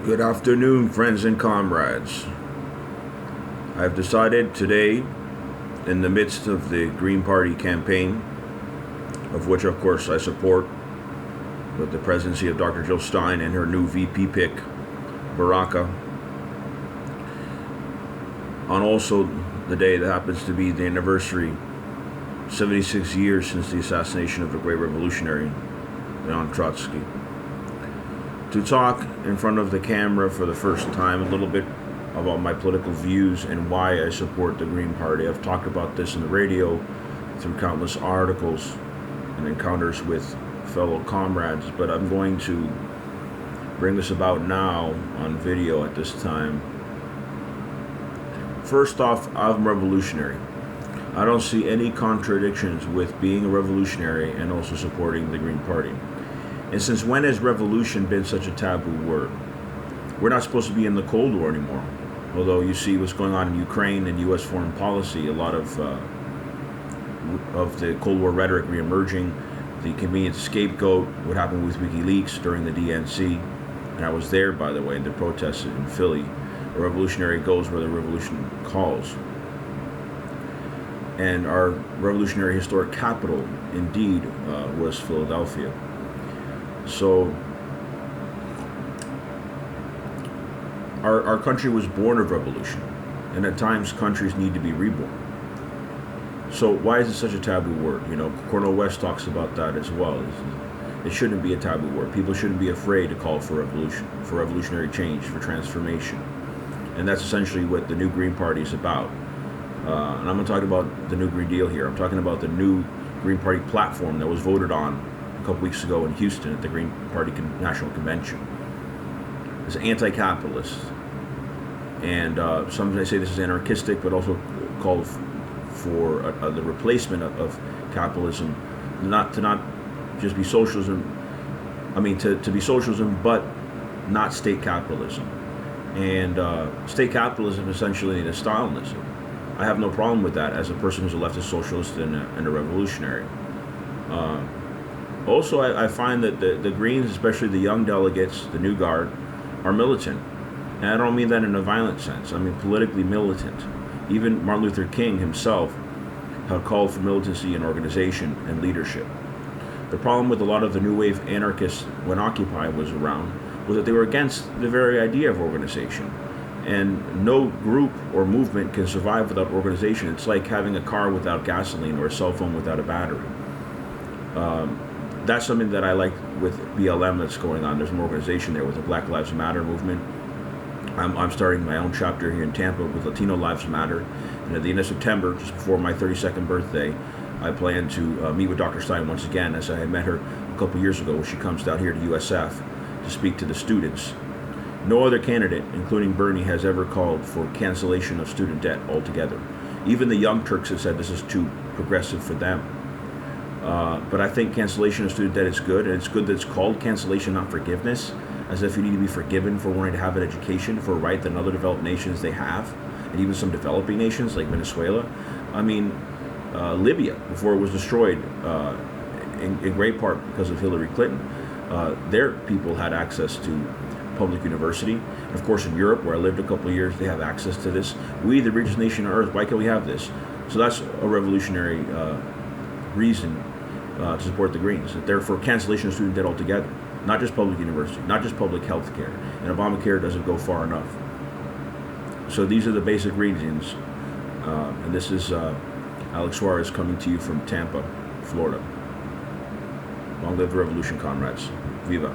Good afternoon, friends and comrades. I've decided today, in the midst of the Green Party campaign, of which of course I support, with the presidency of Dr. Jill Stein and her new VP pick, Baraka, on also the day that happens to be the anniversary, 76 years since the assassination of the great revolutionary, Leon Trotsky, to talk in front of the camera for the first time a little bit about my political views and why I support the Green Party. I've talked about this in the radio through countless articles and encounters with fellow comrades, but I'm going to bring this about now on video at this time. First off, I'm revolutionary. I don't see any contradictions with being a revolutionary and also supporting the Green Party. And since when has revolution been such a taboo word? We're not supposed to be in the Cold War anymore. Although you see what's going on in Ukraine and U.S. foreign policy, a lot of the Cold War rhetoric reemerging, the convenient scapegoat, what happened with WikiLeaks during the DNC. And I was there, by the way, in the protests in Philly. A revolutionary goes where the revolution calls. And our revolutionary historic capital, indeed, was Philadelphia. So our country was born of revolution, and at times countries need to be reborn. So why is it such a taboo word? You know, Cornel West talks about that as well. It shouldn't be a taboo word. People shouldn't be afraid to call for revolution, for revolutionary change, for transformation. And that's essentially what the new Green Party is about. And I'm going to talk about the new Green Deal here. I'm talking about the new Green Party platform that was voted on a couple weeks ago in Houston at the Green Party National Convention. It's anti-capitalist, and some may say this is anarchistic, but also call for the replacement of capitalism, to not just be socialism. I mean, to be socialism, but not state capitalism. And state capitalism essentially is Stalinism. I have no problem with that as a person who's a leftist socialist and a revolutionary. Also, I find that the Greens, especially the young delegates, the new guard, are militant. And I don't mean that in a violent sense. I mean politically militant. Even Martin Luther King himself had called for militancy and organization and leadership. The problem with a lot of the new wave anarchists when Occupy was around was that they were against the very idea of organization. And no group or movement can survive without organization. It's like having a car without gasoline or a cell phone without a battery. That's something that I like with BLM that's going on. There's more organization there with the Black Lives Matter movement. I'm starting my own chapter here in Tampa with Latino Lives Matter. And at the end of September, just before my 32nd birthday, I plan to meet with Dr. Stein once again, as I had met her a couple years ago when she comes down here to USF to speak to the students. No other candidate, including Bernie, has ever called for cancellation of student debt altogether. Even the Young Turks have said this is too progressive for them. But I think cancellation of student debt is good, and it's good that it's called cancellation, not forgiveness, as if you need to be forgiven for wanting to have an education, for a right that in other developed nations they have, and even some developing nations like Venezuela. I mean, Libya, before it was destroyed, in great part because of Hillary Clinton, their people had access to public university. And of course, in Europe, where I lived a couple of years, they have access to this. We, the richest nation on earth, why can't we have this? So that's a revolutionary reason to support the Greens, that they're for cancellation of student debt altogether, not just public university, not just public health care, and Obamacare doesn't go far enough. So these are the basic reasons, and this is Alex Suarez coming to you from Tampa, Florida. Long live the revolution, comrades. Viva.